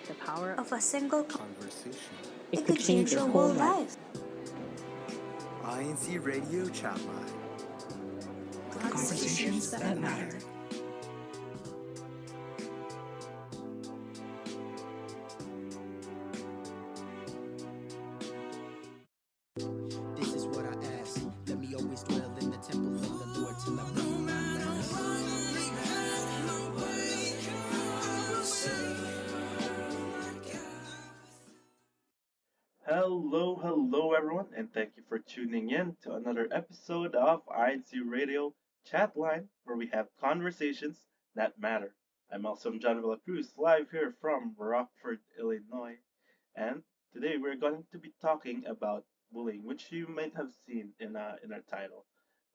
the power of a single Conversation. it could change your whole life. INCRadio Chatline. Conversations that matter. This is what I ask. Let me always dwell in the temple of the Lord till I bring my last. Hello, everyone, and thank you for tuning in to another episode of INCRadio Chatline, where we have conversations that matter. I'm also John Cruz, live here from Rockford, Illinois, and today we're going to be talking about bullying, which you might have seen in our title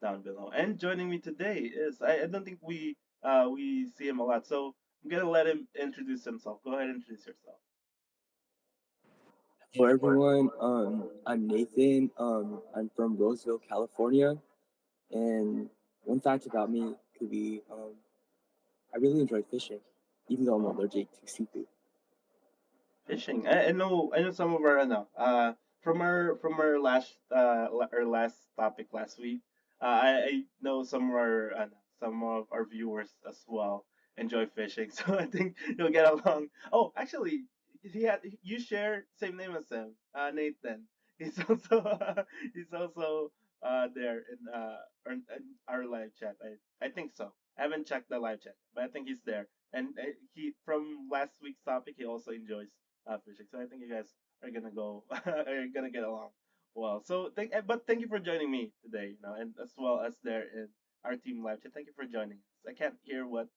down below. And joining me today is I don't think we see him a lot, so I'm gonna let him introduce himself. Go ahead and introduce yourself. Hello everyone, I'm Nathan. I'm from Roseville, California, and one fact about me could be I really enjoy fishing, even though I'm allergic to seafood. Fishing. I know some of our from our last topic last week. I know some of our viewers as well enjoy fishing, so I think you'll get along. Oh, actually, you share same name as him, Nathan. He's also he's also there in our live chat. I think so. I haven't checked the live chat, but I think he's there. And he from last week's topic, he also enjoys fishing. So I think you guys are gonna go are gonna get along well. So thank you for joining me today, and as well as there in our team live chat. Thank you for joining us. I can't hear what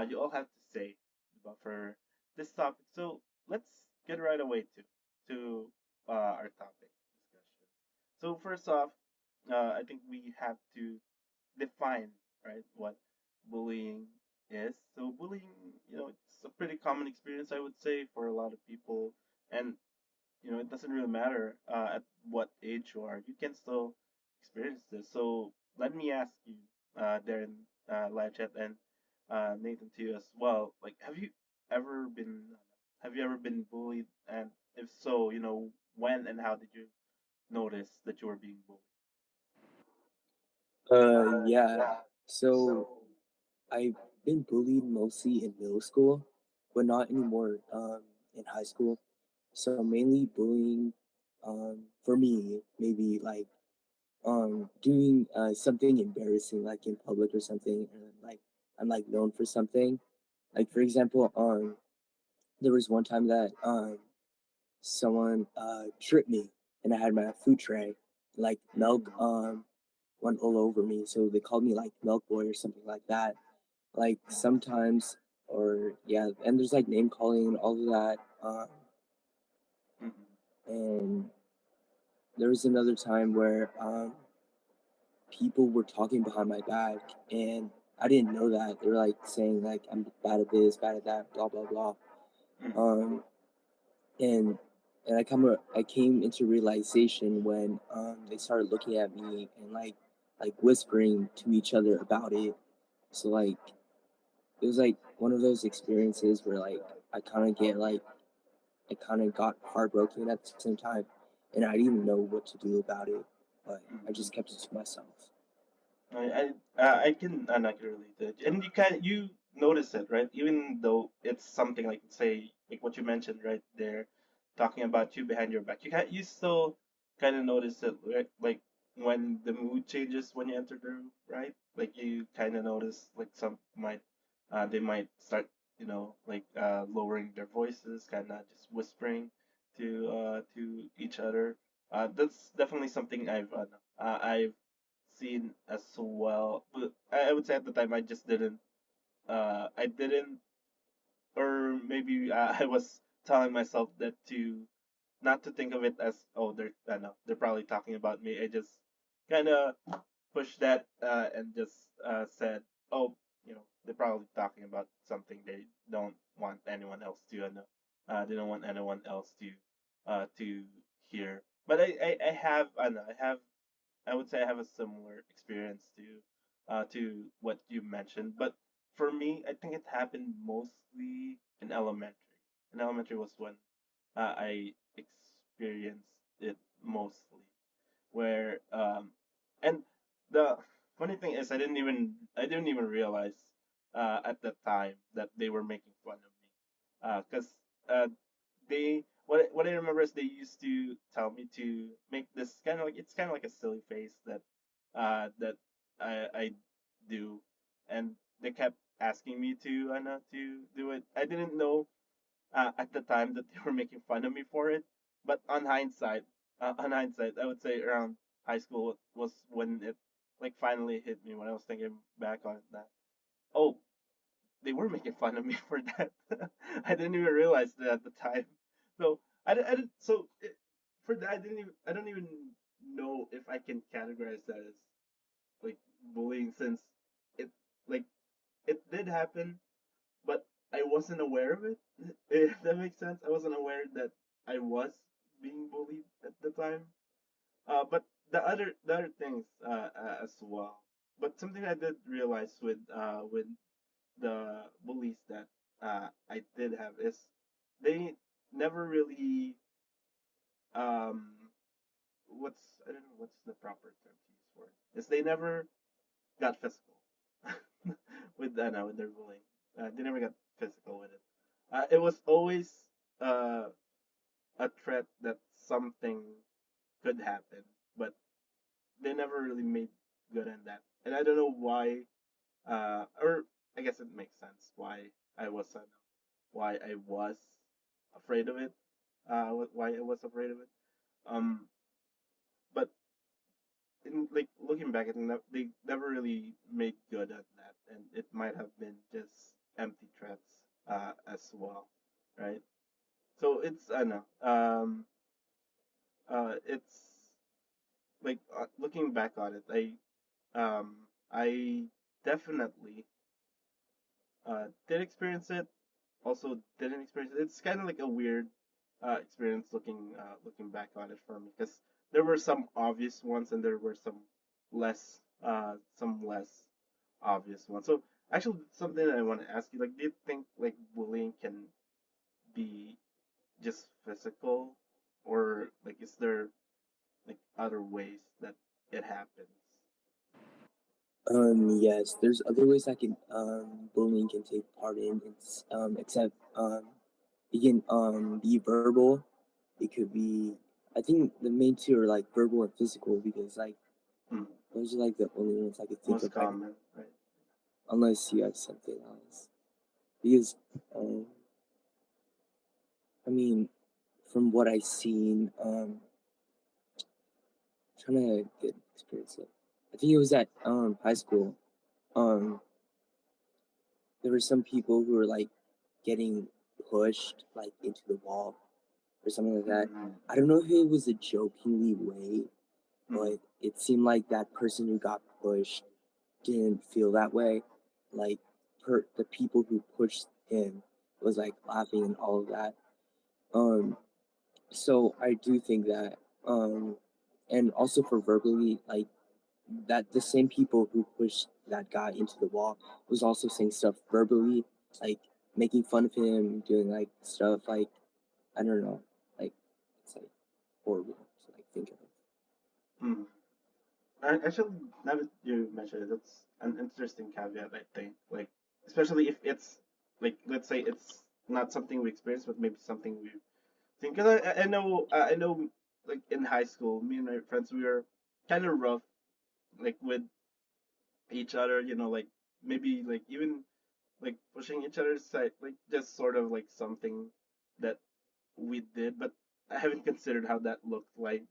you all have to say about for this topic. So let's get right away to our topic discussion. So first off, I think we have to define right what bullying is. So bullying, it's a pretty common experience, I would say, for a lot of people, and it doesn't really matter at what age you are. You can still experience this. So let me ask you, Darren, live chat, and Nathan to you as well. Like, ever been have you ever been bullied? And if so, when and how did you notice that you were being bullied? Yeah. So I've been bullied mostly in middle school, but not anymore in high school. So mainly bullying for me, maybe like doing something embarrassing like in public or something, and like I'm like known for something. Like for example, there was one time that someone tripped me and I had my food tray, like milk went all over me, so they called me like milk boy or something like that. Like sometimes, or yeah, and there's like name calling and all of that. Mhm. And there was another time where people were talking behind my back, and I didn't know that. They were like saying like I'm bad at this, bad at that, blah blah blah. Mhm. Um, and I came into realization when they started looking at me and like whispering to each other about it. So like it was like one of those experiences where like I kind of get like I kind of got heartbroken at the same time, and I didn't know what to do about it, but I Mhm. just kept it to myself. I can relate to it, and you notice it, right? Even though it's something like, say, like what you mentioned right there, talking about you behind your back, you still kind of notice it, right? Like when the mood changes when you enter the room, right? Like you kind of notice like they might start, like lowering their voices, kind of just whispering to each other. That's definitely something I've seen as well. But I would say at the time I didn't, or maybe I was telling myself that to not to think of it as, oh, I know they're probably talking about me. I just kind of pushed that and just said, oh, they're probably talking about something they don't want anyone else to know. They don't want anyone else to hear. But I would say I have a similar experience to what you mentioned. But for me, I think it happened mostly in elementary. in elementary was when I experienced it mostly. Where and the funny thing is I didn't even realize at the time that they were making fun of me, because they what I remember is they used to tell me to make this kind of like a silly face that I do, and they kept asking me to do it. I didn't know at the time that they were making fun of me for it, but on hindsight, I would say around high school was when it like finally hit me when I was thinking back on it that oh, they were making fun of me for that. I didn't even realize that at the time. So I didn't, so for that I don't even know if I can categorize that as like bullying, since it like it did happen, but I wasn't aware of it. If that makes sense, I wasn't aware that I was being bullied at the time. But the other things as well. But something I did realize with the bullies that I did have is they never really um I don't know what's the proper term to use for it. Is they never got physical with their bullying. They never got physical with it. It was always uh, a threat that something could happen, but they never really made good on that. And I don't know why, or I guess it makes sense why I was afraid of it. Why I was afraid of it. Um, but like looking back, they never really made good at that, and it might have been just empty threats as well, right? So it's I know it's like looking back on it, I definitely did experience it, also didn't experience it. It's kind of like a weird experience looking back on it for me, because there were some obvious ones and there were some less obvious ones. So actually, something that I want to ask you, like, do you think like bullying can be just physical, or like is there like other ways that it happens? Yes, there's other ways that can bullying can take part in. It's except it can be verbal. It could be. I think the main two are like verbal and physical because like Hmm. those are like the only ones I could think Most of right now. common, right? Unless you have something else. Because um, I mean, from what I've seen, trying to get experience it. I think it was at high school. Um, there were some people who were like getting pushed like into the wall or something like that. Mm-hmm. I don't know if it was a jokingly way, Mm-hmm. but it seemed like that person who got pushed didn't feel that way. Like the people who pushed him was like laughing and all of that. Um, so I do think that, and also for verbally, like that the same people who pushed that guy into the wall was also saying stuff verbally, like making fun of him, doing like stuff like I don't know, like it's like horrible to like think of. Mm-hmm. Actually, now that you mentioned it, that's an interesting caveat, I think. Like, especially if it's like, let's say it's not something we experience, but maybe something we think. Because I know, like in high school, me and my friends, we were kind of rough, like with each other. Like maybe like even like pushing each other's side, like just sort of like something that we did, but I haven't considered how that looked like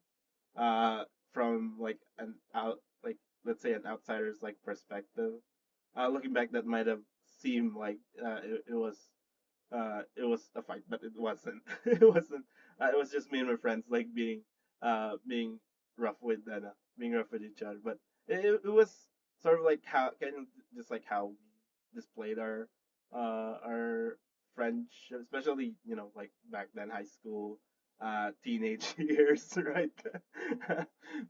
from like an out like let's say an outsider's like perspective. Looking back, that might have seemed like it was a fight, but it wasn't. It wasn't. It was just me and my friends like being rough with being rough with each other. But it was sort of like how kind of just like how we displayed our friendship, especially like back then, high school, teenage years, right?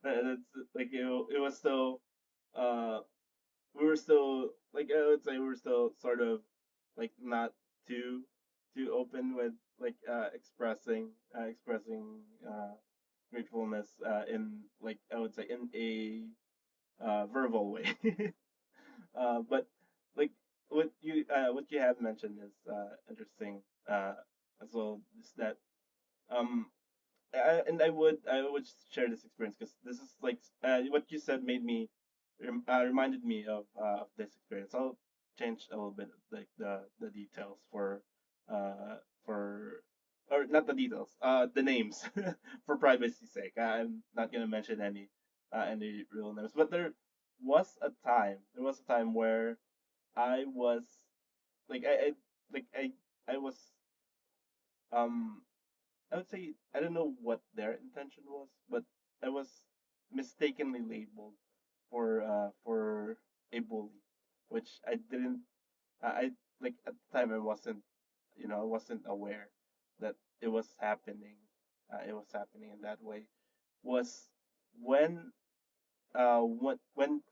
That's like it was still uh we were still like I would say we were still sort of like not too too open like expressing gratefulness in, like, I would say, in a verbal way. But like what you have mentioned is interesting as well. Is that um and I would share this experience because this is like what you said made me reminded me of this experience. I'll change a little bit like the details uh for or not the details, the names for privacy's sake. I'm not gonna mention any real names, but there was a time where I was like I was um I would say I don't know what their intention was, but I was mistakenly labeled for a bully, which I didn't. I like at the time I wasn't aware that it was happening. It was happening in that way. Was when when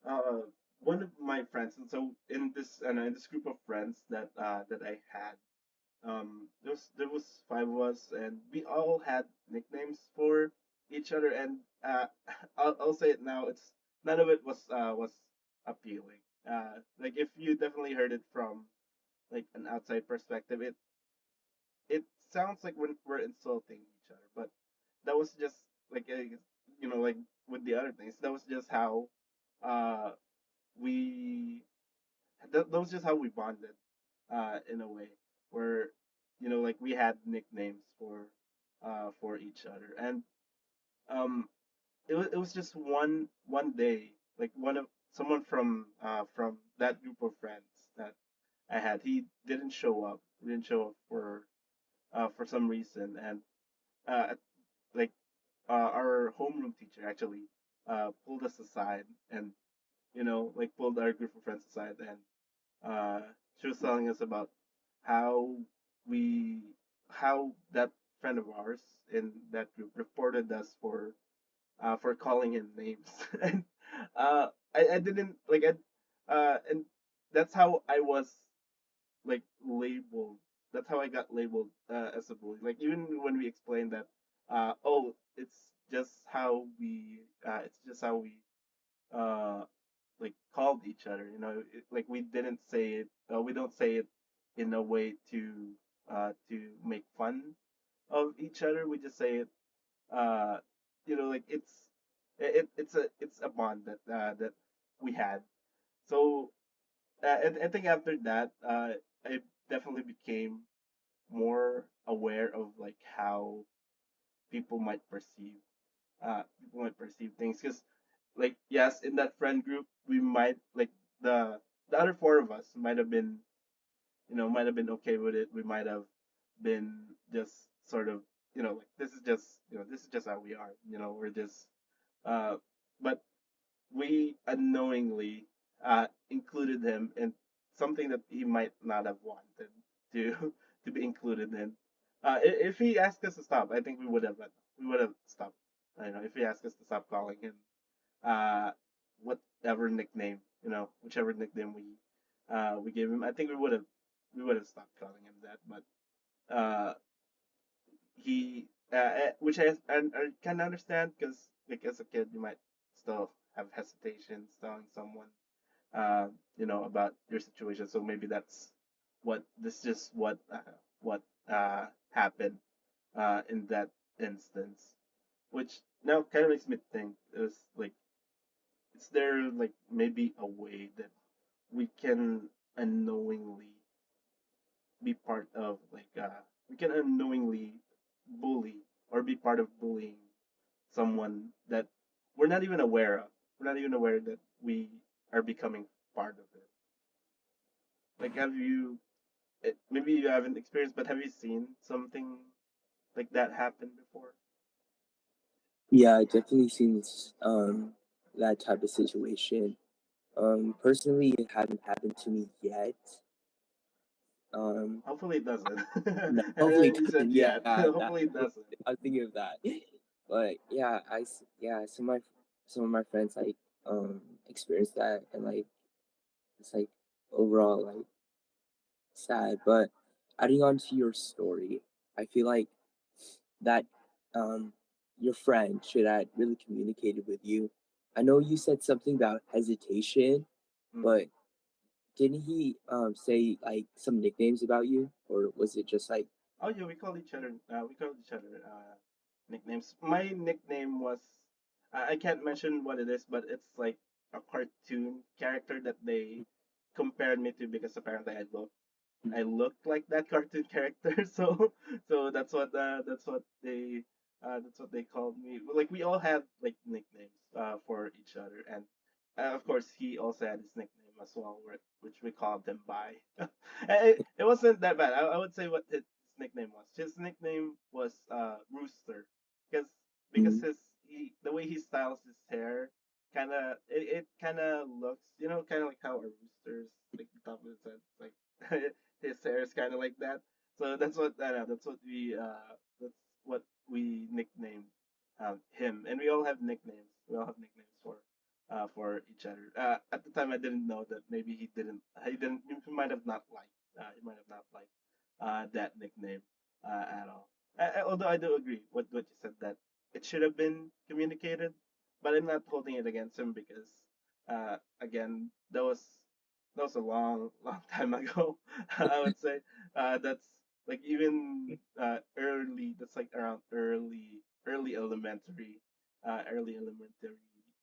uh one of my friends, and so in this group of friends that I had, there was five of us, and we all had nicknames for each other. And I'll say it now, it's none of it was appealing. Like, if you definitely heard it from like an outside perspective, it sounds like we're insulting each other, but that was just like like with the other things, that was just how uh we that was just how we bonded, in a way where like we had nicknames for each other. And it was just one day, like someone from that group of friends that I had, he didn't show up. He didn't show up for some reason. And uh like our homeroom teacher actually pulled us aside, and like pulled our group of friends aside. And uh, she was telling us about how we how that friend of ours in that group reported us for calling him names. And I didn't like it. And that's how I was like labeled. That's how I got labeled as a bully. Like, even when we explained that, oh, it's just how we uh like called each other. Like, we didn't say it. We don't say it in a way to make fun of each other. We just say it. Uh, like, it's a bond that we had. So I think after that, I definitely became more aware of like how people might perceive things. Because, like, yes, in that friend group, we might like the other four of us might have been okay with it. We might have been just sort of, like, this is just how we are. We're just uh but we unknowingly included him in something that he might not have wanted to to be included in. If he asked us to stop, I think we would have stopped. I know, if he asked us to stop calling him uh, whatever nickname, whichever nickname we gave him, I think we would have stopped calling him that. But uh, which I can understand, because like as a kid you might still have hesitations telling someone about your situation. So maybe that's what happened in that instance, which now kind of makes me think, is there like maybe a way that we can unknowingly be part of like we can unknowingly bully or be part of bullying someone that we're not even aware of. We're not even aware that we are becoming part of it. Like, maybe you haven't experienced, but have you seen something like that happen before? Yeah, I definitely seen that type of situation. Personally, it hadn't happened to me yet. Um, Hopefully it doesn't. no, I know hopefully it you said doesn't. Yeah, yet. that Hopefully it doesn't. I was thinking of that. But yeah, some of my friends like experienced that, and like it's like overall like sad. But adding on to your story, I feel like that um, your friend should have really communicated with you. I know you said something about hesitation, Mm. but didn't he say like some nicknames about you, or was it just like Oh yeah, we call each other. We call each other nicknames. My nickname was. I can't mention what it is, but it's like a cartoon character that they compared me to because apparently I looked like that cartoon character, so that's what they called me. Like we all had like nicknames for each other, and of course he also had his nickname as well, which we called him by. It wasn't that bad. I would say what his nickname was. His nickname was Rooster, because mm, his he the way he styles his hair it kind of looks kind of like how a rooster's like the top of his head like his hair is kind of like that. So that's what I know. That's what we nicknamed him, and we all have nicknames. We all have nicknames for each other. At the time, I didn't know that maybe he didn't. He didn't. He might have not liked. He might have not liked that nickname at all. Although I do agree with what you said that it should have been communicated, but I'm not holding it against him because again that was a long, long time ago. I would say that's like even early. That's like around early elementary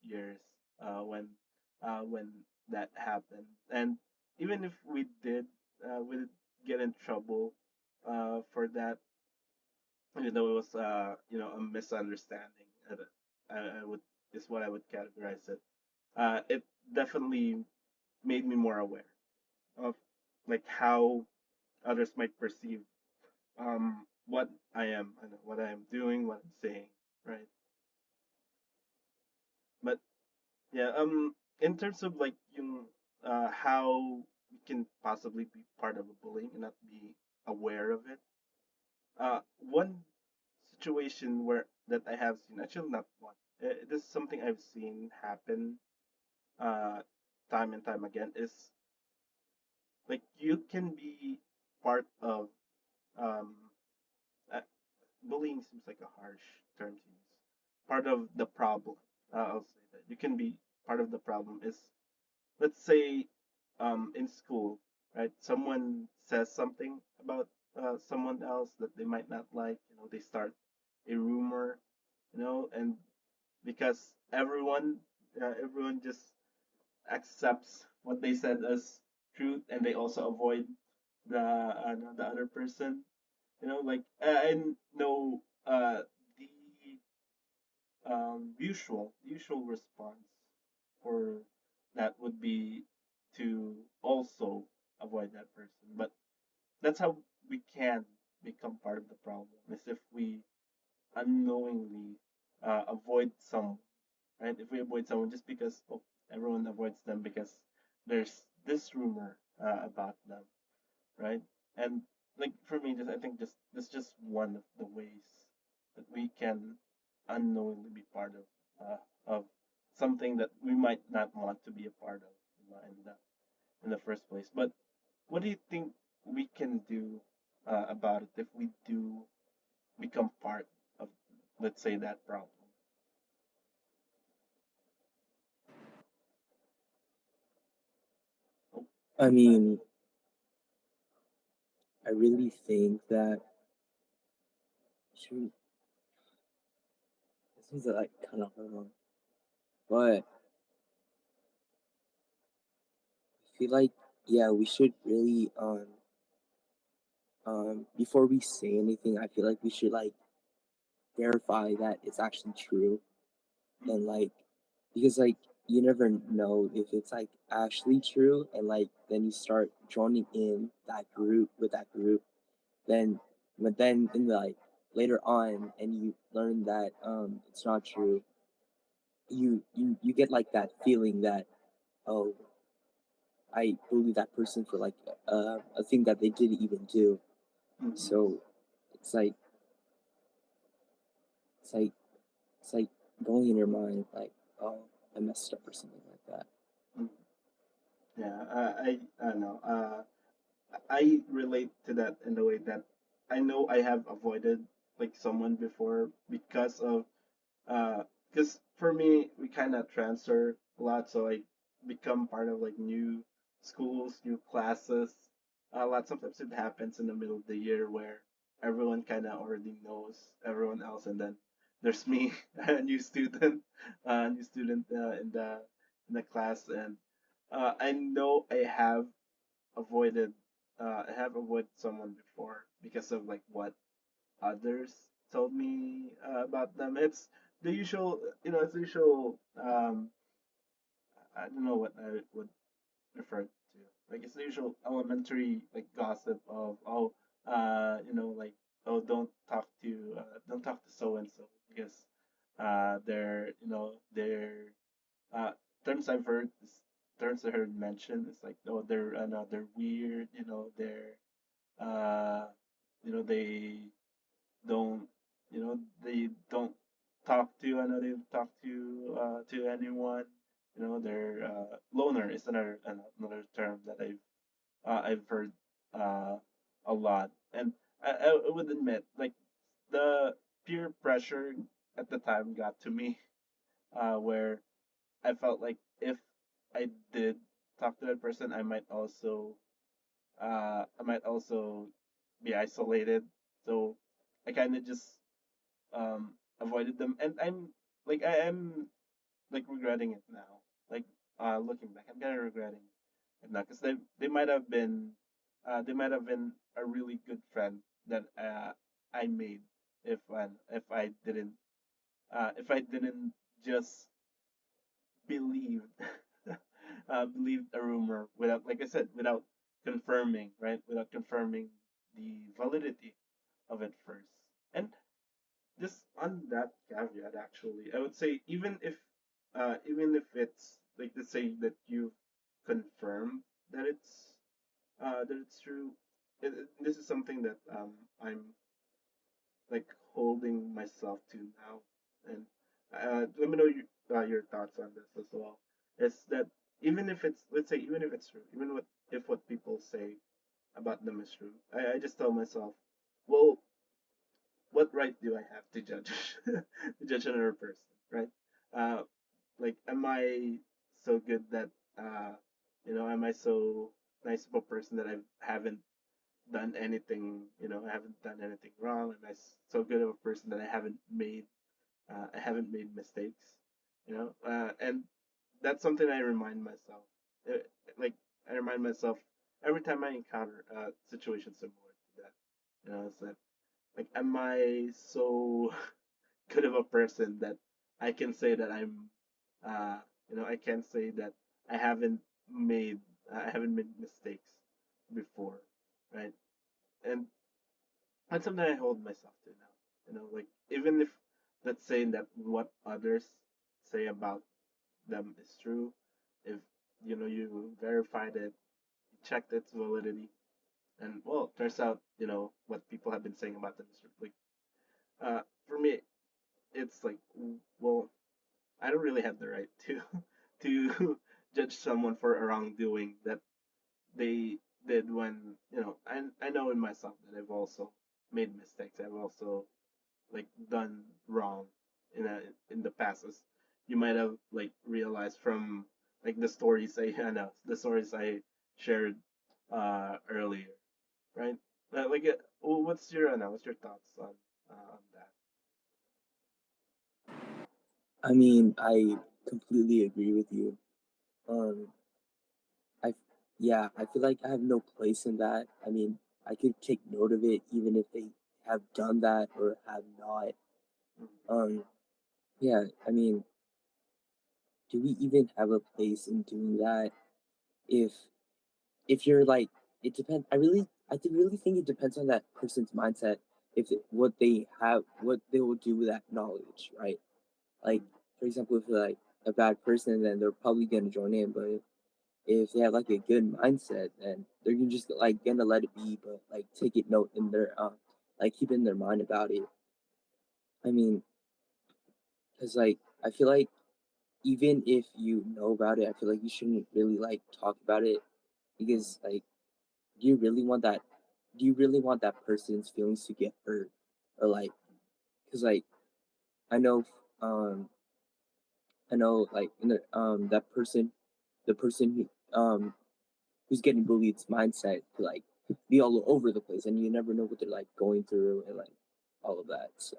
years when when that happened. And even if we did get in trouble for that, even though it was a misunderstanding. I would is what I would categorize it. It definitely made me more aware of like how others might perceive what I am and what I am doing, what I'm saying, right? But yeah, in terms of like how we can possibly be part of a bullying and not be aware of it. One situation where that I have seen, actually not one. This is something I've seen happen uh time and time again is like you can be part of um uh, bullying seems like a harsh term to use. Part of the problem, I'll say that you can be part of the problem is let's say in school, right? Someone says something about someone else that they might not like. They start a rumor, and because everyone just accepts what they said as truth, and they also avoid the other person. Like I know the usual response for that would be to also avoid that person. But that's how we can become part of the problem, is if we unknowingly avoid someone, right? If we avoid someone just because everyone avoids them because there's this rumor about them, right? And like for me, just I think just that's just one of the ways that we can unknowingly be part of something that we might not want to be a part of in the first place. But what do you think we can do about it if we do become part of, let's say, that problem? Oh, I mean, I really think that shoot, this is like kind of wrong, but I feel like yeah, we should really before we say anything, I feel like we should like verify that it's actually true mm, and like because like you never know if it's like actually true and like then you start joining in that group with that group then but then in the like later on and you learn that it's not true you get like that feeling that oh I bullied that person for like a thing that they didn't even do mm, so it's like it's like it's like going in your mind like oh I messed up or something like that. mm. Yeah, I know. I relate to that in the way that I know I have avoided like someone before because of because for me we kind of transfer a lot, so I become part of like new schools, new classes. A lot sometimes it happens in the middle of the year where everyone kind of already knows everyone else, and then there's me, a new student in the class, and I know avoided I have avoided someone before because of like what others told me about them. It's the usual, it's the usual. I don't know what I would refer to. Like it's the usual elementary like gossip of like don't talk to so and so because they're uh terms I've heard terms I heard mentioned is like oh they're weird, uh they don't they don't talk to another talk to anyone. They're loner is another term that I've heard uh a lot. And I would admit like the peer pressure at the time got to me where I felt like if I did talk to that person I might also be isolated. So I kind of just avoided them, and I am like regretting it now. Like looking back, I'm kind of regretting it now because they might have been a really good friend that I made if I didn't just believe believed a rumor without, like I said, without confirming, right? Without confirming the validity of it first. And just on that caveat, actually, I would say even if it's like to say that you've confirmed that it's true, this is something that I'm like holding myself to now. And let me know your thoughts on this as well. Is that even if it's, let's say, even if it's true, even if what people say about them is true, I just tell myself, well, what right do I have to judge to judge another person, right? Uh, like, am I so good that am I so nice of a person that I haven't done anything, I haven't done anything wrong? Am I so good of a person that I haven't made mistakes, and that's something I remind myself. Uh, like I remind myself every time I encounter a situation similar to that. It's like, am I so good of a person that I can say that I can say that I haven't made I haven't made mistakes before, right? And that's something I hold myself to now. Like even if let's say that what others say about them is true, if you verified it, you checked its validity, and well, turns out what people have been saying about them is true. Like for me, it's like well, I don't really have the right to to judge someone for a wrongdoing that they did when I know in myself that I've also made mistakes. I've also like done wrong in the past, as you might have like realized from like the stories I know the stories I shared earlier, right? Well, what's your thoughts on that? I mean, I completely agree with you. Um, I, yeah, I feel like I have no place in that. I mean, I could take note of it even if they have done that or have not. Mm, Um, yeah, I mean, do we even have a place in doing that? If if you're like, it depends. Really think it depends on that person's mindset. If it, what they have, what they will do with that knowledge, right? Like, mm, for example, if you're like a bad person, then they're probably gonna join in. But if they have like a good mindset, then they're just like gonna let it be, but like take it note in their like keep in their mind about it. I mean, because like I feel like even if you know about it, I feel like you shouldn't really like talk about it because like do you really want that? Do you really want that person's feelings to get hurt, or like, because like I know, um, I know, like in that person, the person who's getting bullied's mindset to like be all over the place, and you never know what they're like going through and like all of that. So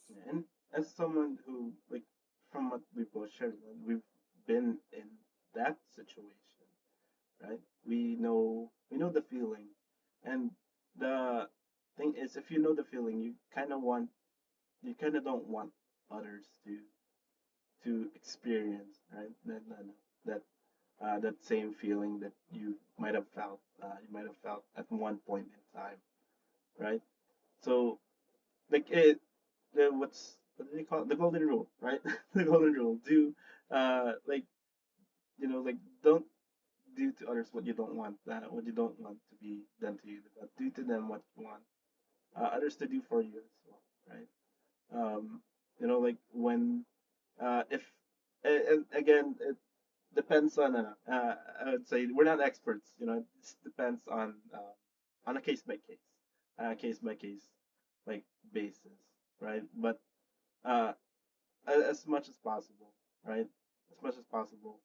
Yeah, and as someone who, like, from what we both shared, we've been in that situation, right? We know the feeling, and the thing is, if you know the feeling, you kind of don't want others to experience, right? That same feeling that you might have felt at one point in time, right? So, like what do they call it? The golden rule, right? The golden rule. Like, like, don't do to others what you don't want to be done to you, but do to them what you want others to do for you as well, right? Like, when if again, it depends on I would say we're not experts. It depends on a case by case, like, basis, right? But uh, as much as possible, right? As much as possible,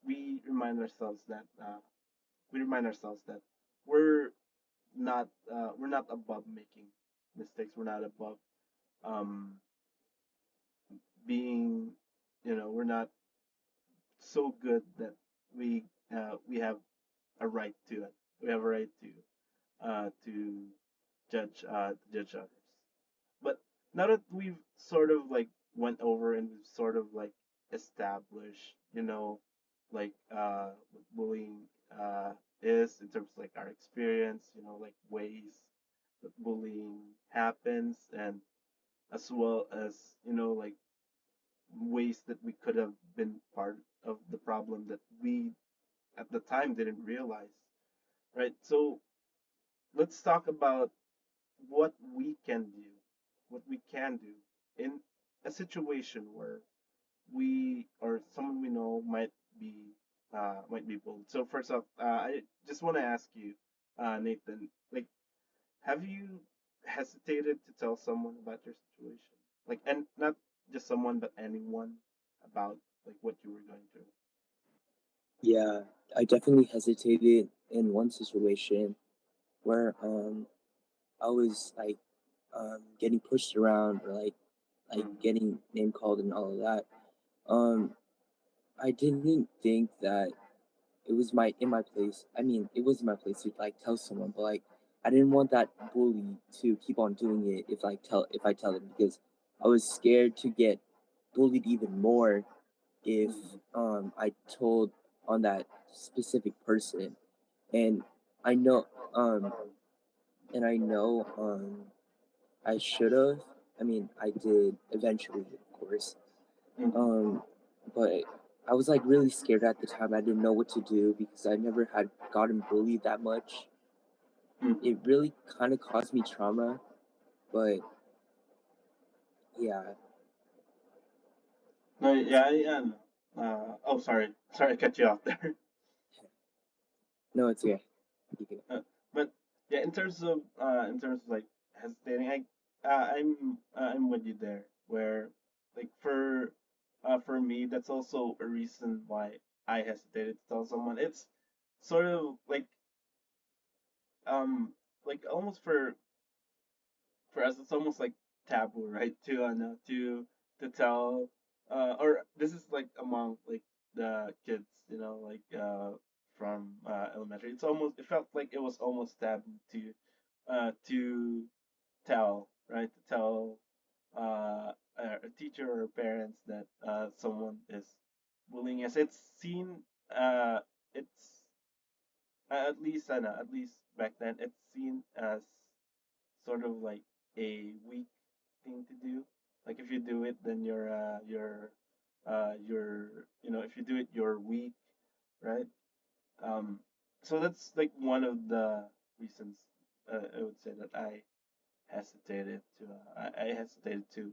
we remind ourselves that we're we're not above making mistakes. We're not above um, being, we're not so good that we have a right to it. We have a right to judge others. But now that we've sort of like went over and we've sort of like established, like what bullying is in terms of like our experience, like ways that bullying happens, and as well as, like ways that we could have been part of the problem that we at the time didn't realize, right? So let's talk about what we can do, what we can do in a situation where we or someone we know might be bullied. So first off, I just want to ask you, Nathan, like, have you hesitated to tell someone about your situation, like, and not just someone but anyone about like what you were going through? yeah, I definitely hesitated in one situation where I was like getting pushed around or like Mm, getting name called and all of that. Um, I didn't think that it was my in my place. I mean, it was my place to like tell someone, but like I didn't want that bully to keep on doing it if I tell them because I was scared to get bullied even more if mm, I told on that specific person. And I know um I know I should have. I mean, I did eventually, of course. mm, Um, but I was like really scared at the time. I didn't know what to do because I never had gotten bullied that much. mm. It really kind of caused me trauma, but yeah, No, yeah, yeah. No. Oh, sorry, I cut you off there. no, it's okay. You can, But yeah, in terms of like hesitating, I'm with you there. Where, like, for me, that's also a reason why I hesitated to tell someone. It's sort of um like almost for us, it's almost like taboo, right? To tell, or this is like among like the kids, from elementary. It felt like it was almost taboo to tell, right? To tell a teacher or parents that someone is bullying us. It's seen, it's at least back then, it's seen as sort of like a weak thing to do. Like, if you do it, then if you do it, you're weak, right? Um, so that's like one of the reasons, I would say, that I hesitated to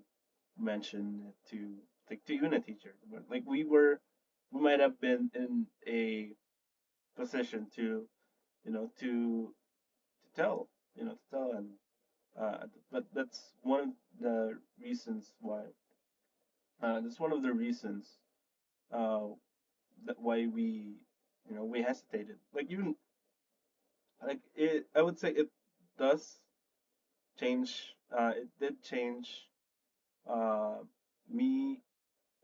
mention it to, like, to even a teacher. But like we might have been in a position to to tell to tell. And but that's one of the reasons why that's one of the reasons uh that why we we hesitated. Like even like it, I would say it does change. It did change uh me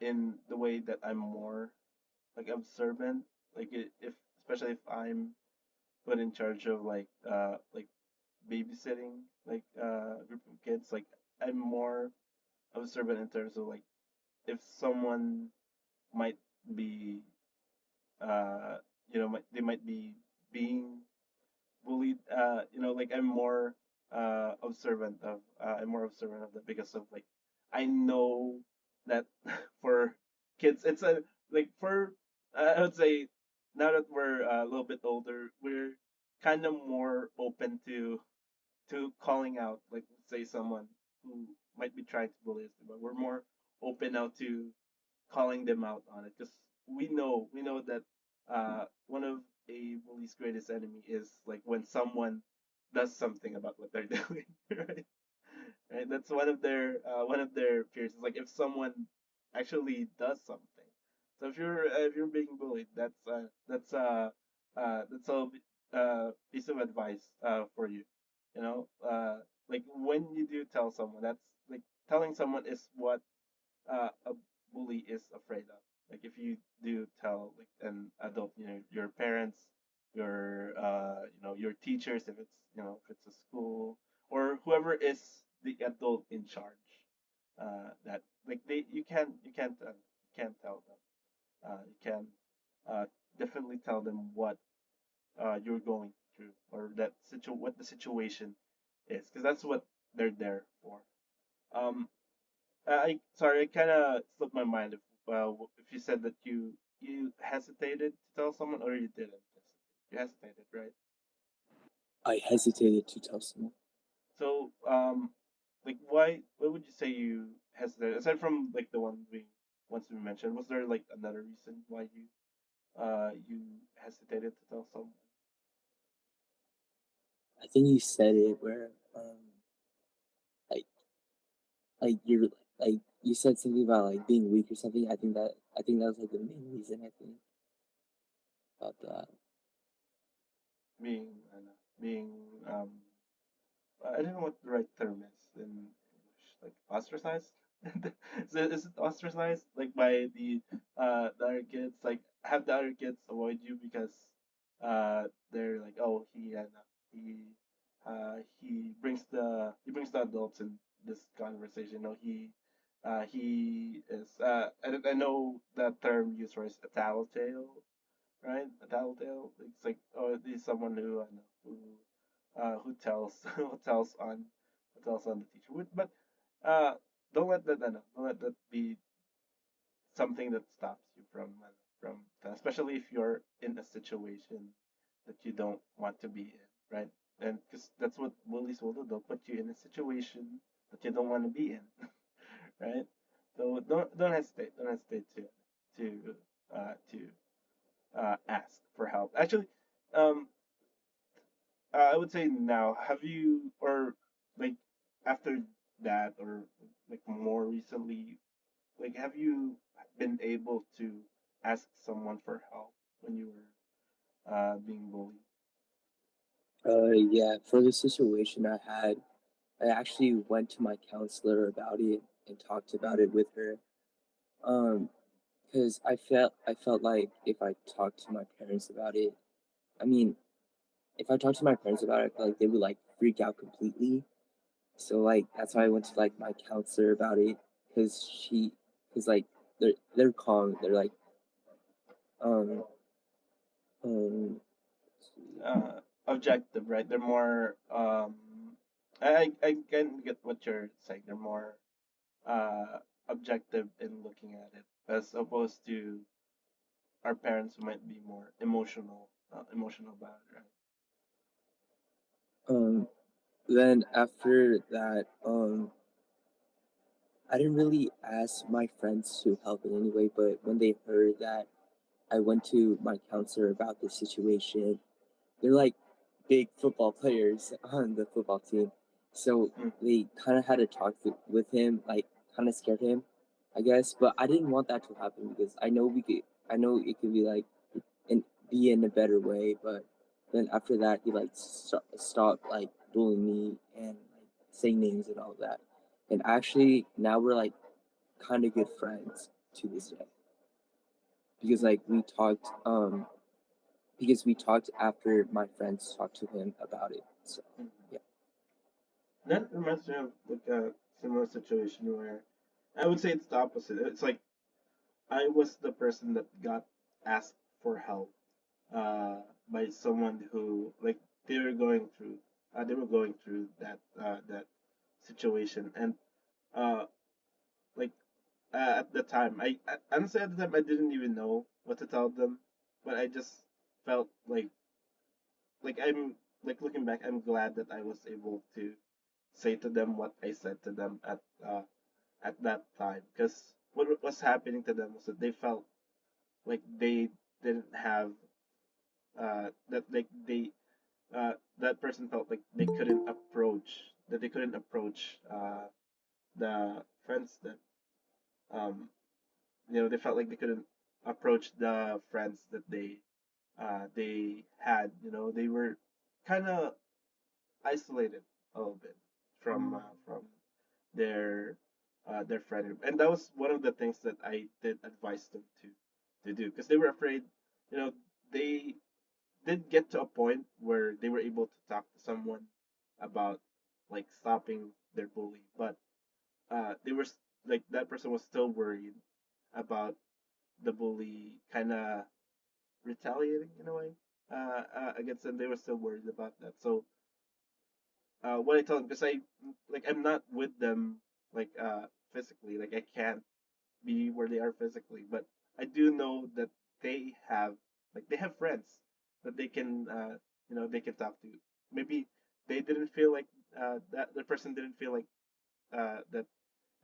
in the way that I'm more like observant. Like if especially if I'm put in charge of like babysitting like group of kids, like I'm more observant in terms of like if someone might be they might be being bullied. Like I'm more observant of that because of like I know that for kids it's a like for I would say now that we're a little bit older, we're kind of more open to calling out, like say someone who might be trying to bully us, but we're more open now to calling them out on it because we know that one of a bully's greatest enemy is like when someone does something about what they're doing, right? Right, that's one of their fears. Is like if someone actually does something. So if you're being bullied, that's a piece of advice for you. Like when you do tell someone, that's like telling someone is what a bully is afraid of. Like if you do tell like an adult, your parents, your teachers, if it's if it's a school or whoever is the adult in charge, that like you can't tell them. You can uh, definitely tell them what you're going through or what the situation is because that's what they're there for. Um, I sorry, I kind of slipped my mind if you said that you hesitated to tell someone or you didn't hesitate. You hesitated, right? I hesitated to tell someone. So like why would you say you hesitated aside from like the one we once we mentioned? Was there like another reason why you hesitated to tell someone? I think you said it where like you're like you said something about like being weak or something. I think that was like the main reason I think about that. Being I don't know what the right term is in English. Like ostracized? Is it ostracized? Like by the other kids? Like have the other kids avoid you because they're like, oh he brings the adults in this conversation. He is I know that term used for is a tattletale, right? A tattletale. It's like oh, he's someone who I know who tells who tells on the teacher. But uh, don't let that don't let that be something that stops you from especially if you're in a situation that you don't want to be in, right? And because that's what bullies will do. They'll put you in a situation that you don't want to be in, right? So don't hesitate. Don't hesitate to ask for help. Actually, um, I would say now, have you or like after that or like more recently, like have you been able to ask someone for help when you were being bullied? Yeah, for the situation I had, I actually went to my counselor about it and talked about it with her. Um, because I felt like if I talked to my parents about it, I mean, if I talked to my parents about it, I feel like they would like freak out completely. So like that's why I went to like my counselor about it because like they're calm. They're like um um Objective, right? They're more I can get what you're saying. They're more uh objective in looking at it as opposed to our parents who might be more emotional about it, right? um then after that I didn't really ask my friends to help in any way, but when they heard that I went to my counselor about the situation. They're like big football players on the football team, so Mm. they kind of had to talk with him, like kind of scared him, I guess. But I didn't want that to happen because I know it could be like and be in a better way. But then after that, he like stopped like bullying me and like saying names and all that. And actually, now we're like kind of good friends to this day because like we talked after my friends talked to him about it. So yeah. That reminds me of like a similar situation where I would say it's the opposite. It's like I was the person that got asked for help by someone who like they were going through they were going through that situation and uh like at the time I honestly at the time I didn't even know what to tell them, but I just felt like I'm like looking back I'm glad that I was able to say to them what I said to them at that time, because what was happening to them was that they felt like they didn't have that like they that person felt like they couldn't approach the friends that um they felt like they couldn't approach the friends that they had, they were kind of isolated a little bit from their friend group, and that was one of the things that I did advise them to do because they were afraid. You know, they did get to a point where they were able to talk to someone about like stopping their bully, but they were like that person was still worried about the bully kind of retaliating in a way against them. They were still worried about that. So what I told them, because I'm not with them like physically, like I can't be where they are physically, but I do know that they have friends that they can they can talk to. Maybe they didn't feel like that the person didn't feel like that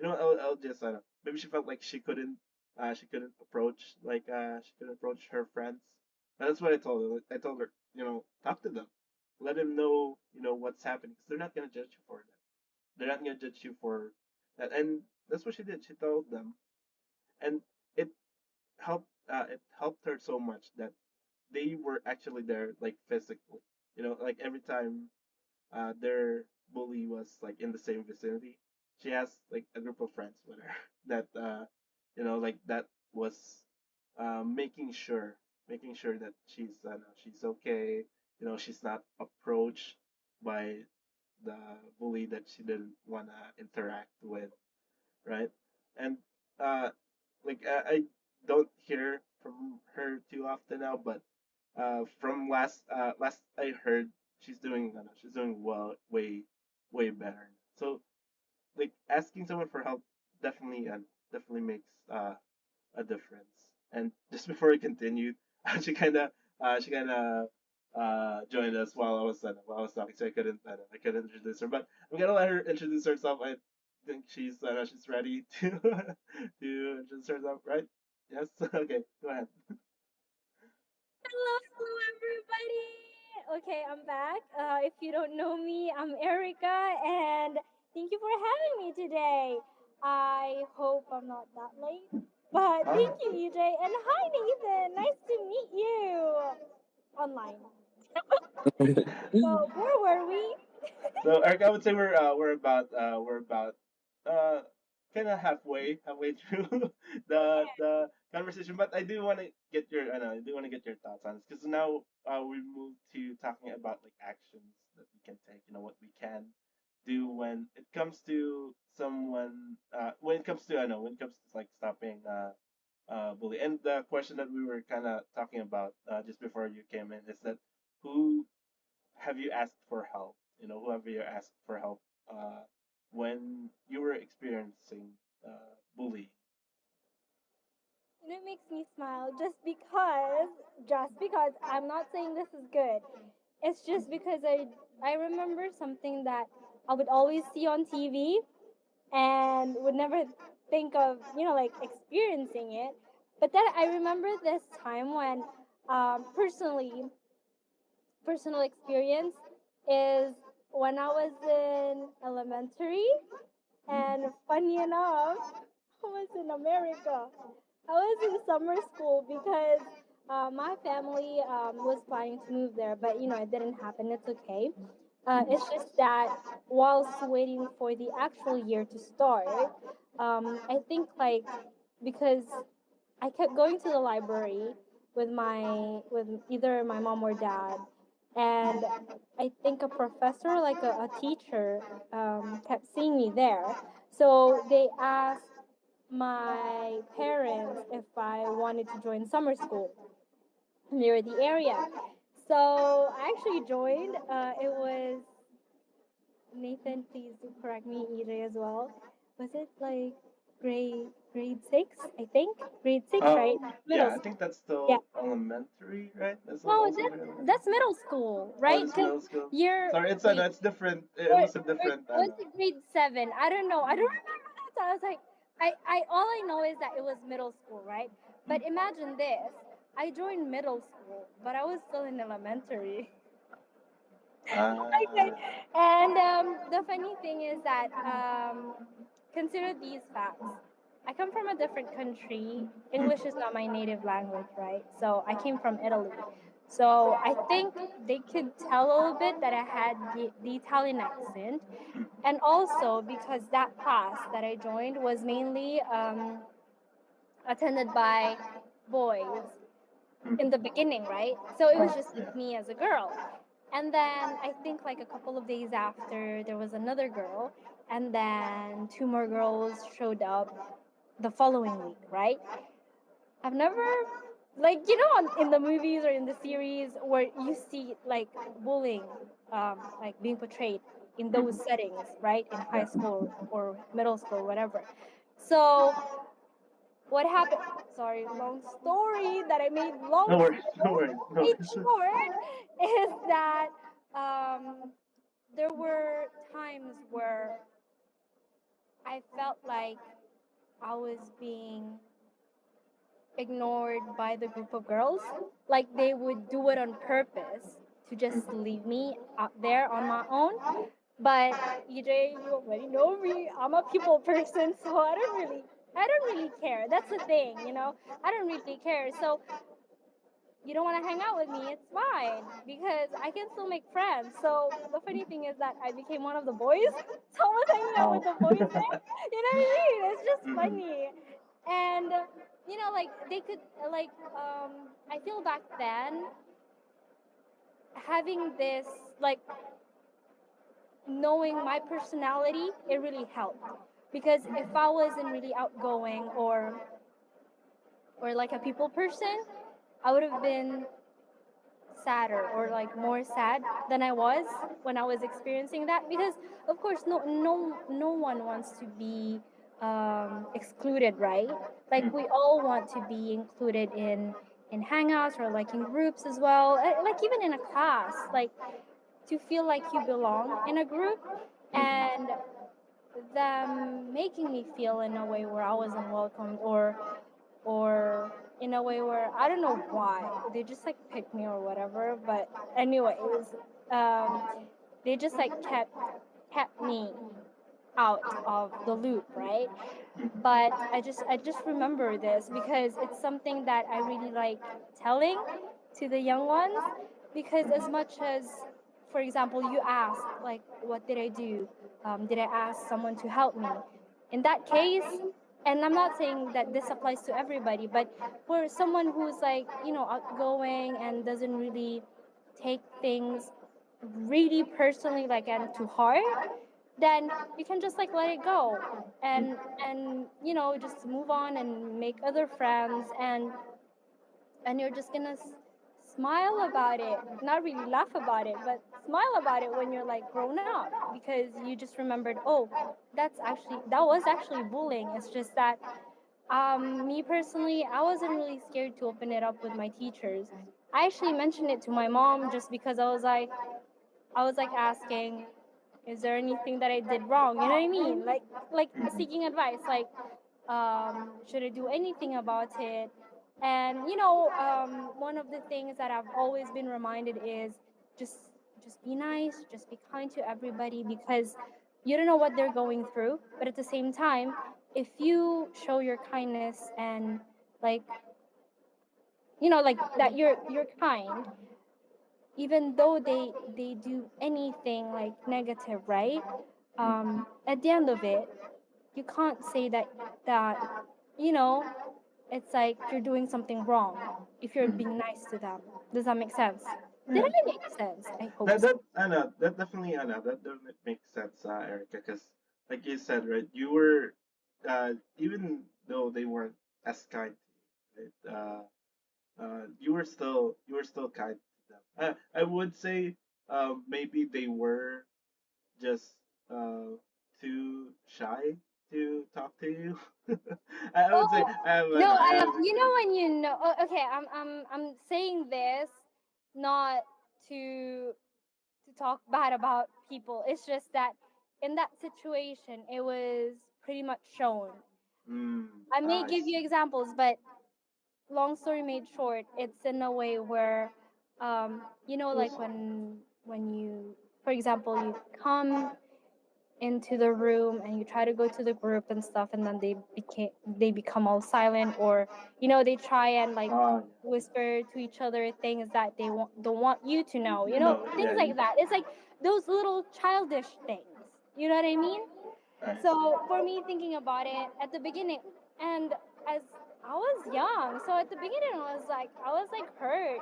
I'll just maybe she felt like she couldn't approach she couldn't approach her friends. And that's what I told her. I told her, talk to them, let them know what's happening, because they're not gonna judge you for that. They're not gonna judge you for that. And that's what she did. She told them, and it it helped her so much that they were actually there like physically. Like every time their bully was like in the same vicinity, she has like a group of friends with her that like that was making sure that she's okay. She's not approached by the bully that she didn't want to interact with, right? And uh, I don't hear from her too often now, but from last I heard, she's doing well, way better. So like asking someone for help definitely definitely makes a difference. And just before I continued, she kind of joined us while I was talking, so I couldn't introduce her, but I'm gonna let her introduce herself. I think she's ready to to introduce herself, right? Yes. Okay, go ahead. Hello, everybody. Okay, I'm back. If you don't know me, I'm Erica, and thank you for having me today. I hope I'm not that late, but thank you, EJ, and hi, Nathan. Nice to meet you online. So, where were we? So Eric, I would say we're about uh kind of halfway through the conversation, but I do want to get your I do want to get your thoughts on this, because now we moved to talking about like actions that we can take, what we can do when it comes to someone when it comes to when it comes to like stopping bully. And the question that we were kind of talking about just before you came in is that who have you asked for help? Who have you asked for help when you were experiencing bullying? And it makes me smile just because I'm not saying this is good. It's just because I remember something that I would always see on TV and would never think of, like experiencing it. But then I remember this time when, personal experience is when I was in elementary, and funny enough, I was in America. I was in summer school because my family was planning to move there, but it didn't happen. It's okay. It's just that whilst waiting for the actual year to start, I think like because I kept going to the library with either my mom or dad, and I think a professor, like a teacher, kept seeing me there. So they asked my parents if I wanted to join summer school near the area. So I actually joined. It was Nathan, please correct me, EJ as well. Was it like grade six? I think grade six, right? Yeah, Middle I school. think that's Yeah. still elementary, right? That's No, also very that's elementary. middle school, Oh, right? this Because middle school. you're Sorry, wait, it's different. It or, was a or different, was it grade seven? I don't know. I don't remember that. So I was like, I all I know is that it was middle school, right? But imagine this: I joined middle school, but I was still in elementary. Okay. ah, And the funny thing is that consider these facts. I come from a different country. English is not my native language, right? So I came from Italy. So I think they could tell a little bit that I had the Italian accent. And also because that class that I joined was mainly attended by boys in the beginning, right? So it was just yeah. me as a girl. And then I think like a couple of days after, there was another girl, and then two more girls showed up the following week, right? I've never, like, in the movies or in the series where you see like bullying, like being portrayed in those settings, right? In high school or middle school, whatever. So what happened? Sorry, long story that I made long No worries, no short. worries, no Made worries. short is that there were times where I felt like I was being ignored by the group of girls. Like they would do it on purpose to just leave me out there on my own. But EJ, you already know me. I'm a people person, so I don't really care. That's the thing. I don't really care. So you don't want to hang out with me, it's fine because I can still make friends. So the funny thing is that I became one of the boys. So I was hanging out with Oh. the boys there. You know what I mean? It's just Mhm. funny. And like they could like I feel back then having this like knowing my personality, it really helped. Because if I wasn't really outgoing or like a people person, I would have been sadder or like more sad than I was when I was experiencing that because of course no one wants to be excluded, right? Like we all want to be included in hangouts or like in groups as well, like even in a class, like to feel like you belong in a group, and them making me feel in a way where I wasn't welcomed or in a way where I don't know why they just like picked me or whatever. But anyways, um, they just like kept me out of the loop, right? But I just remember this because it's something that I really like telling to the young ones because as much as, for example, you ask like what did I do, did I ask someone to help me, in that case, and I'm not saying that this applies to everybody, but for someone who's like outgoing and doesn't really take things really personally like and to heart, then you can just like let it go and just move on and make other friends, and you're just gonna smile about it, not really laugh about it, but smile about it when you're like grown up because you just remembered, oh, that was actually bullying. It's just that me personally, I wasn't really scared to open it up with my teachers. I actually mentioned it to my mom just because I was like asking, is there anything that I did wrong? You know what I mean? Like seeking advice, like should I do anything about it? And one of the things that I've always been reminded is just just be nice, just be kind to everybody, because you don't know what they're going through. But at the same time, if you show your kindness and like like that you're kind, even though they do anything like negative, right? At the end of it, you can't say that you know it's like you're doing something wrong if you're being nice to them. Does that make sense? Did Yeah. I make sense? I hope That so. that I know that definitely I know that definitely makes sense, Erica. Because like you said, right, you were even though they weren't as kind to you, right? You were still kind to them. I would say maybe they were just uh, too shy to talk to you. I would say Oh no, I have when okay, I'm saying this not to talk bad about people. It's just that in that situation it was pretty much shown. I may I give you see. examples, but long story made short, it's in a way where like when you, for example, you come into the room and you try to go to the group and stuff, and then they become all silent, or they try and like Ah, whisper to each other things that don't want you to know, no, things yeah, like that. It's like those little childish things, you know what I mean? I see. So for me, thinking about it at the beginning, and as I was young, so at the beginning I was like hurt,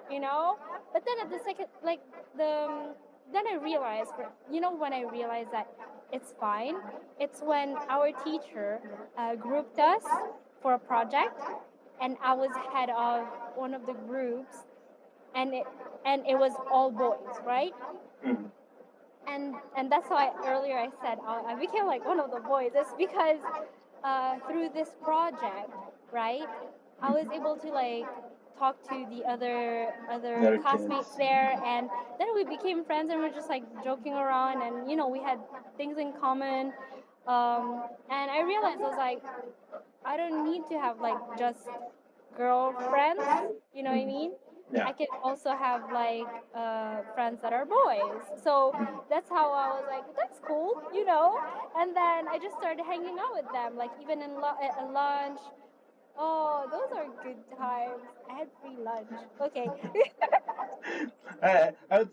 but then at the second, like then I realized, when I realized that it's fine. It's when our teacher grouped us for a project, and I was head of one of the groups, and it was all boys, right? Mm. And that's why earlier I said I became like one of the boys. It's because through this project, right, I was able to like talk to the other Other classmates kids. there, and then we became friends, and we're just like joking around, and we had things in common. And I realized I was like, I don't need to have like just girlfriends. You know what I Mm. mean? Yeah. I can also have like friends that are boys. So that's how I was like, that's cool. And then I just started hanging out with them, like even at lunch. Oh, those are good times. I had free lunch. Okay. I would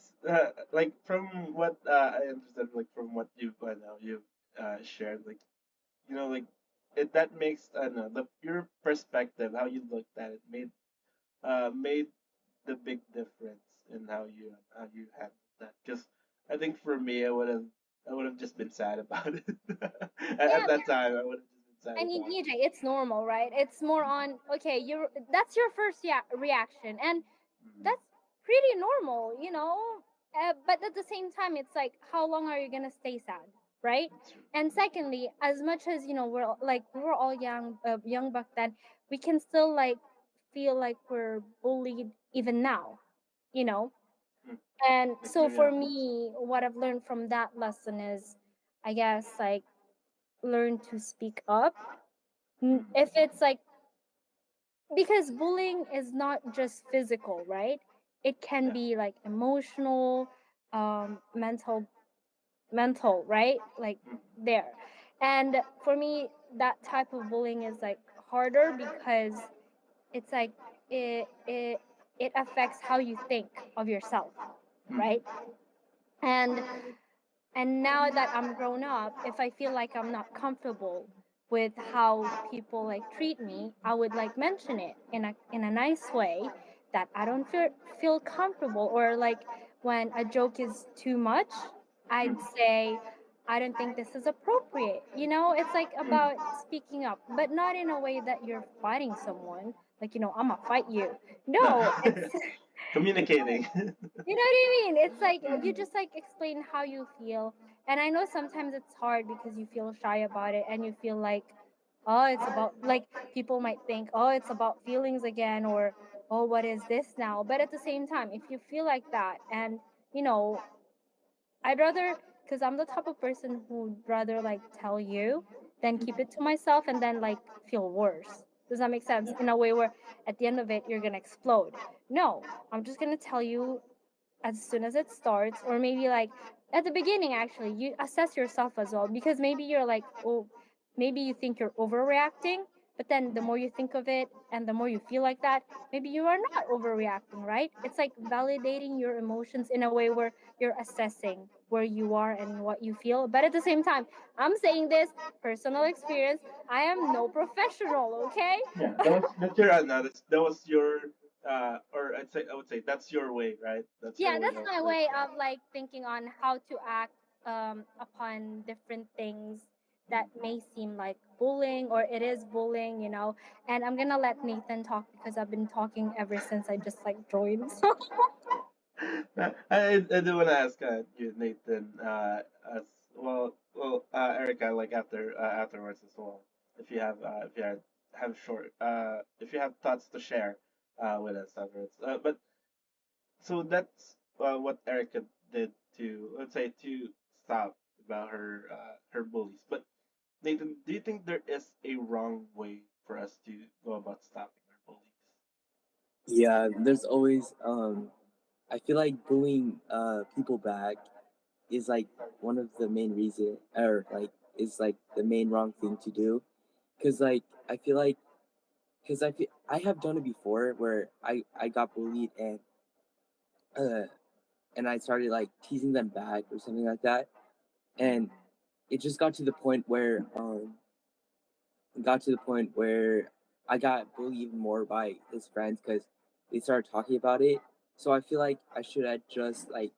like from what I understand, like from what you've shared, like like that makes I don't know the your perspective, how you looked at it made the big difference in how you handled that. Because I think for me, I would have just been sad about it. At Yeah, that time, I would have just been sad I mean, about it. EJ, it's normal, right? It's more on, okay, that's your first reaction, and Mhm. that's pretty normal. But at the same time, it's like, how long are you gonna stay sad, right? That's true. And secondly, as much as we were all young back then, we can still like feel like we're bullied even now, you know. Mm. And Like so yeah. for me, what I've learned from that lesson is, I guess, like learn to speak up. If it's like, because bullying is not just physical, right? It can Yeah. be like emotional, mental, right? Like there. And for me, that type of bullying is like harder because it's like it affects how you think of yourself, right? And now that I'm grown up, if I feel like I'm not comfortable with how people like treat me, I would like mention it in a nice way, that I don't feel comfortable, or like when a joke is too much, I'd say I don't think this is appropriate. It's like about speaking up, but not in a way that you're fighting someone. Like, I'm gonna fight you. No, it's Communicating. you know what I mean? It's like you just like explain how you feel. And I know sometimes it's hard because you feel shy about it, and you feel like, oh, it's about, like, people might think, oh, it's about feelings again, or oh, what is this now? But at the same time, if you feel like that, and you know, I'd rather, because I'm the type of person who'd rather like tell you than keep it to myself and then like feel worse. Does that make sense? In a way where at the end of it you're gonna explode. No, I'm just gonna tell you as soon as it starts, or maybe like at the beginning. Actually, you assess yourself as well, because maybe you're like, oh, maybe you think you're overreacting, but then the more you think of it and the more you feel like that, maybe you are not overreacting, right? It's like validating your emotions in a way where you're assessing where you are and what you feel. But at the same time, I'm saying this personal experience. I am no professional, okay? Yeah, that's your that was your or I would say that's your way, right? That's Yeah, your way that's of my like way of like thinking on how to act upon different things that may seem like bullying, or it is bullying, you know. And I'm gonna let Nathan talk because I've been talking ever since I just like joined. So I do want to ask you, Nathan, as Erica, like afterwards as well, if you have short if you have thoughts to share with us afterwards. But so that's what Erica did to, let's say, to stop about her bullies. But Nathan, do you think there is a wrong way for us to go about stopping our bullies? Yeah, there's always I feel like bullying people back is like one of the main reason, or like is like the main wrong thing to do, because like I feel like because I have done it before where I got bullied uh and I started like teasing them back or something like that, and it just got to the point where I got bullied even more by his friends because they started talking about it. So I feel like I should have just like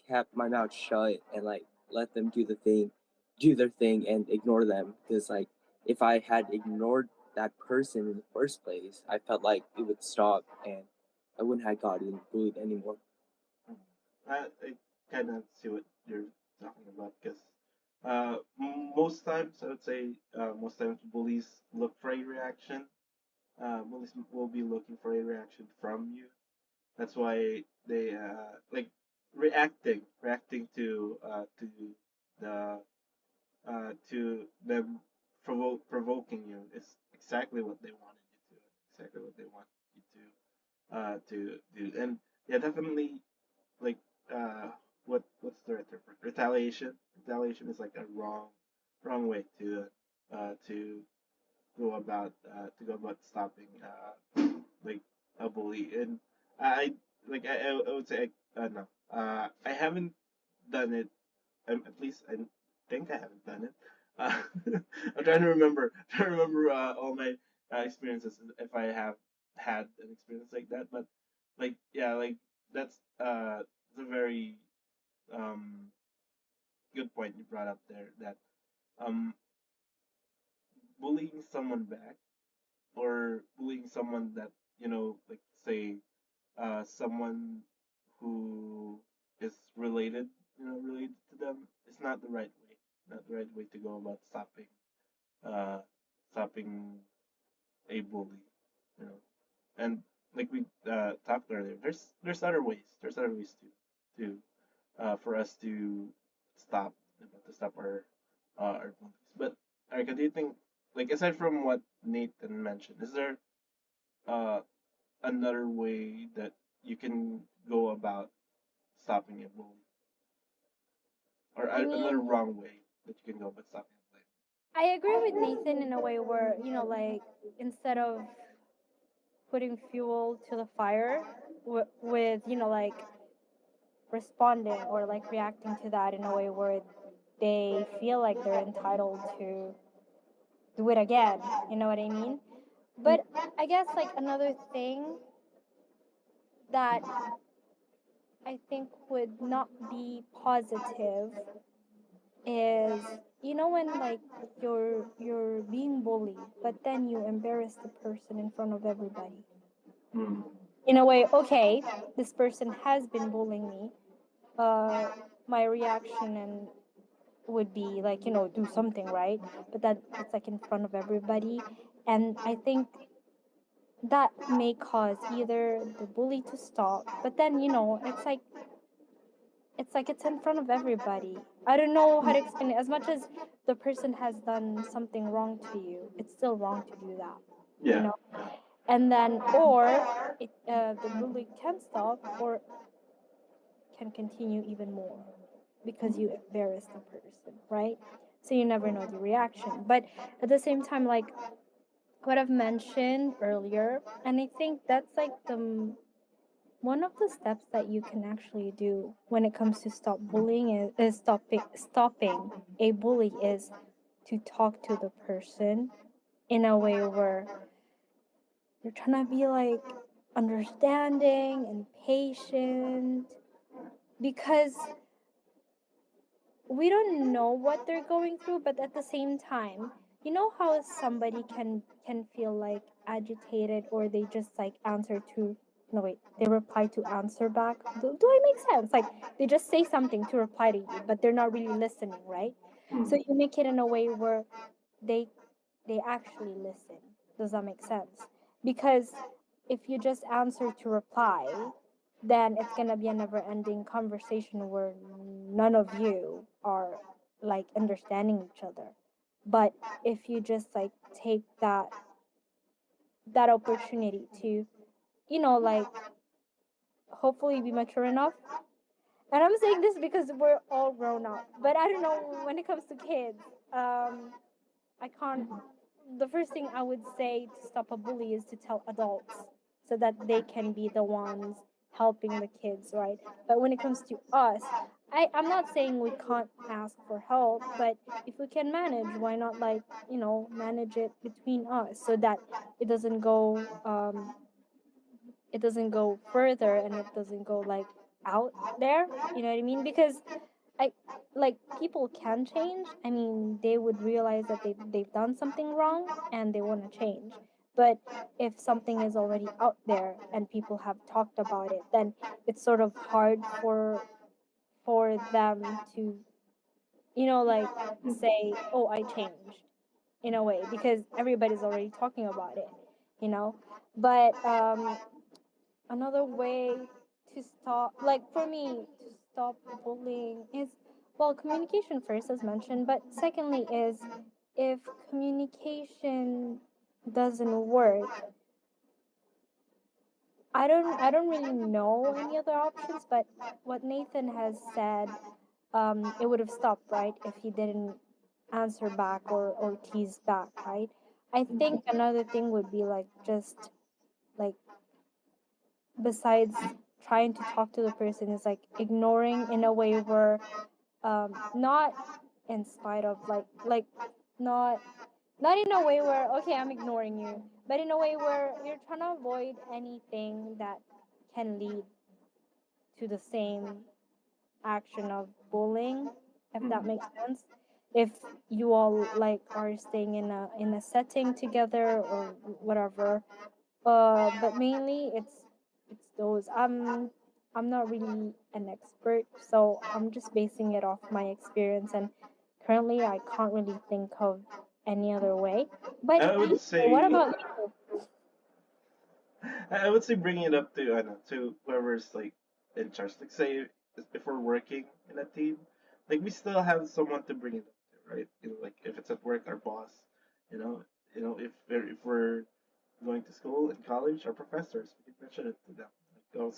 kept my mouth shut and like let them do their thing and ignore them, because like if I had ignored that person in the first place, I felt like it would stop and I wouldn't have gotten bullied anymore. I kind of see what you're talking about because most times I would say most times bullies look for a reaction. Bullies will be looking for a reaction from you. That's why they like reacting to the to them provoking you is exactly what they wanted you to, exactly what they want you to do. And yeah, definitely like what's the right term for it? Retaliation. Retaliation is like a wrong way to to go about stopping like a bully. And I I would say no. I haven't done it. At least I think I haven't done it. Uh, I'm trying to remember. Trying to remember all my experiences if I have had an experience like that. But like yeah, like that's it's a very um good point you brought up there, that um bullying someone back, or bullying someone that, like say someone who is related, related to them, is not the right way. Not the right way to go about uh stopping a bully. You know, and like we talked earlier, there's other ways. There's other ways to for us to stop to stop our bullies. But Erica, do you think, like aside from what Nathan mentioned, is there uh another way that you can go about stopping a bully, or I another mean, wrong way that you can go about stopping a bully? I agree with Nathan in a way where, like instead of putting fuel to the fire with, like responding or like reacting to that in a way where they feel like they're entitled to do it again. You know what I mean? But I guess like another thing that I think would not be positive is, when like you're being bullied, but then you embarrass the person in front of everybody. Mm. In a way, okay, this person has been bullying me. My reaction and would be like, do something, right? But that it's like in front of everybody, and I think that may cause either the bully to stop, but then it's like it's in front of everybody. I don't know how to explain it. As much as the person has done something wrong to you, it's still wrong to do that. you Yeah. know, and then or the bully can stop or can continue even more because you embarrass the person, right? So you never know the reaction. But at the same time, like what I've mentioned earlier, and I think that's like one of the steps that you can actually do when it comes to stop bullying is stopping a bully is to talk to the person in a way where you're trying to be like understanding and patient because we don't know what they're going through, but at the same time, you know how somebody can feel like agitated or they just like answer to no wait they reply to answer back. Do I make sense? Like they just say something to reply to you but they're not really listening, right? So you make it in a way where they they actually listen. Does that make sense? Because if you just answer to reply, then it's gonna be a never ending conversation where none of you are like understanding each other. But if you just like take that opportunity to, like hopefully be mature enough. And I'm saying this because we're all grown up. But I don't know when it comes to kids. I can't. The first thing I would say to stop a bully is to tell adults so that they can be the ones helping the kids, right? But when it comes to us, I'm not saying we can't ask for help, but if we can manage, why not like, manage it between us so that it doesn't go further and it doesn't go like out there, you know what I mean? Because I like people can change. I mean, they would realize that they've done something wrong and they want to change. But if something is already out there and people have talked about it, then it's sort of hard for them to, like say, "Oh, I changed," in a way because everybody's already talking about it, you know. But another way to stop, like for me to stop bullying is, well, communication first as mentioned, but secondly is if communication doesn't work, I don't really know any other options, but what Nathan has said, it would have stopped, right, if he didn't answer back or tease back, right? I think another thing would be like just like besides trying to talk to the person is like ignoring in a way where not in spite of like not not in a way where okay I'm ignoring you, but in a way where you're trying to avoid anything that can lead to the same action of bullying, if that makes sense. If you all like are staying in a setting together or whatever, but mainly it's those. I'm not really an expert, so I'm just basing it off my experience, and currently I can't really think of any other way. But I would what say about I would say bringing it up to to whoever's like in charge. Like say if we're working in a team, like we still have someone to bring it up to, right? Like if it's at work, our boss. You know, if we're going to school and college, our professors, we can mention it to them. Like oh, in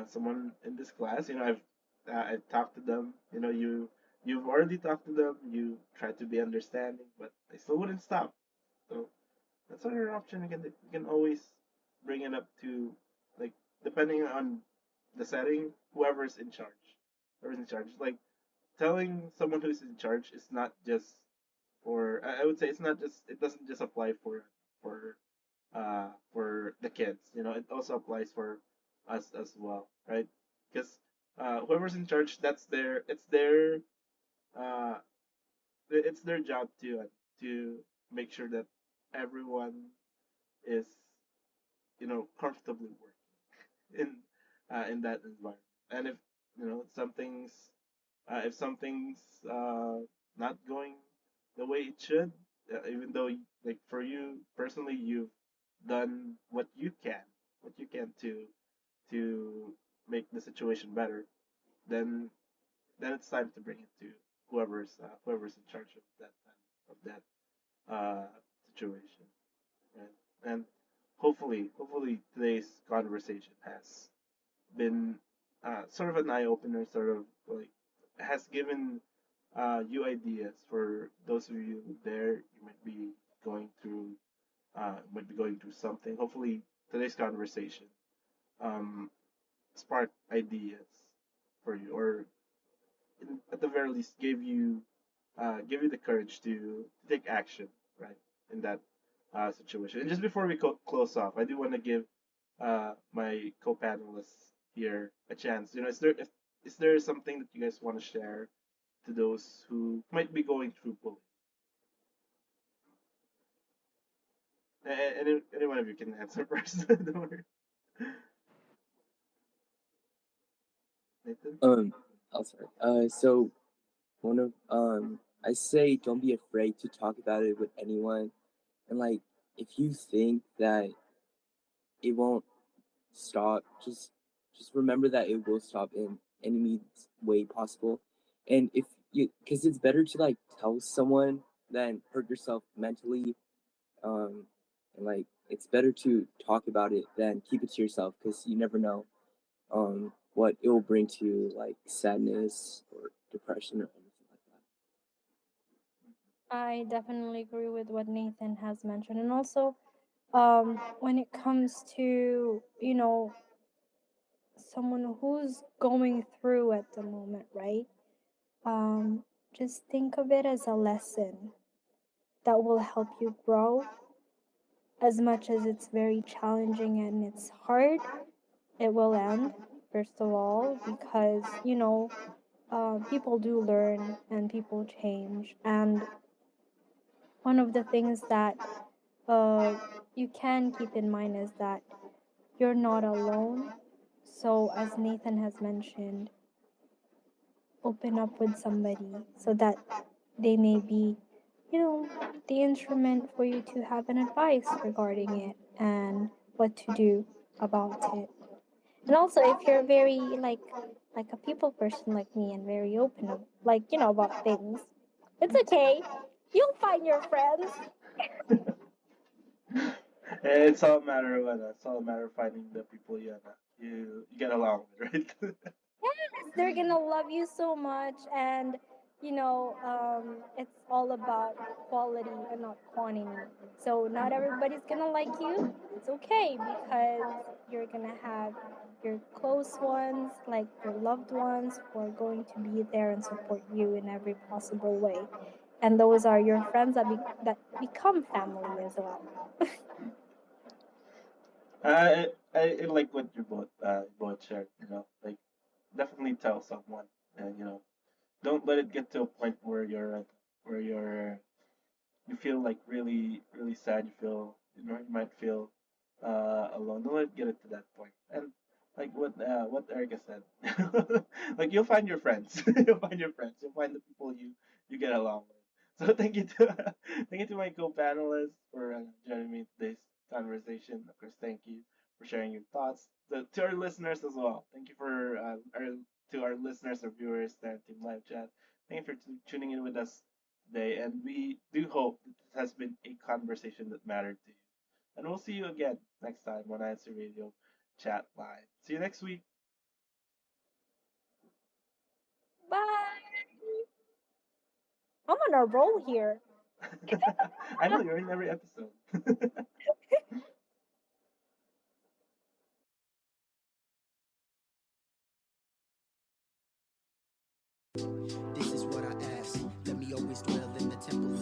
someone in this class. I talked to them. You've already talked to them. You tried to be understanding, but they still wouldn't stop. So that's another option. You can always bring it up to like depending on the setting, whoever's in charge. Whoever's in charge. Like telling someone who's in charge is not just for. I would say it's not just. It doesn't just apply for for the kids. It also applies for us as well, right? Because whoever's in charge, uh, it's their job to make sure that everyone is comfortably working in that environment. And if something's if something's not going the way it should, even though like for you personally, you've done what you can to make the situation better, then it's time to bring it to whoever's in charge of that situation, right? And hopefully today's conversation has been sort of an eye opener, sort of like has given you ideas for those of you there. You might be going through something. Hopefully today's conversation um, spark ideas for you, or at the very least give you the courage to take action, right, in that situation. And just before we close off, I do want to give my co-panelists here a chance. Is there something that you guys want to share to those who might be going through bullying? Any one of you can answer first. Don't worry. Nathan? Um, I'll start. So one of I say don't be afraid to talk about it with anyone, and like if you think that it won't stop, just remember that it will stop in any means way possible, and if you because it's better to like tell someone than hurt yourself mentally, and like it's better to talk about it than keep it to yourself because you never know what it will bring to you, like sadness or depression or anything like that. I definitely agree with what Nathan has mentioned. And also, when it comes to, someone who's going through at the moment, right? Just think of it as a lesson that will help you grow. As much as it's very challenging and it's hard, it will end, first of all, because, people do learn and people change. And one of the things that you can keep in mind is that you're not alone. So, as Nathan has mentioned, open up with somebody so that they may be, the instrument for you to have an advice regarding it and what to do about it. And also, if you're very like a people person like me and very open like about things, it's okay. You'll find your friends. It's all a matter of it's all a matter of finding the people you get along with, right? Yes, they're gonna love you so much, and it's all about quality and not quantity. So not everybody's gonna like you. It's okay because you're gonna have your close ones, like your loved ones, who are going to be there and support you in every possible way, and those are your friends that become family as well. I like what you both shared. Like definitely tell someone, and don't let it get to a point where you're you feel like really sad. You might feel alone. Don't let it get it to that point. And like what Erica said, like you'll find your friends. You'll find your friends. You'll find the people you get along with. So thank you to thank you to my co-panelists for joining me in today's conversation. Of course, thank you for sharing your thoughts. To our listeners as well. Thank you for to our listeners or viewers there in Team Live Chat. Thank you for tuning in with us today, and we do hope that this has been a conversation that mattered to you. And we'll see you again next time on INCRadio Chat Live. See you next week. Bye. I'm on a roll here. I know you're in every episode. This is what I ask. Let me always dwell in the temple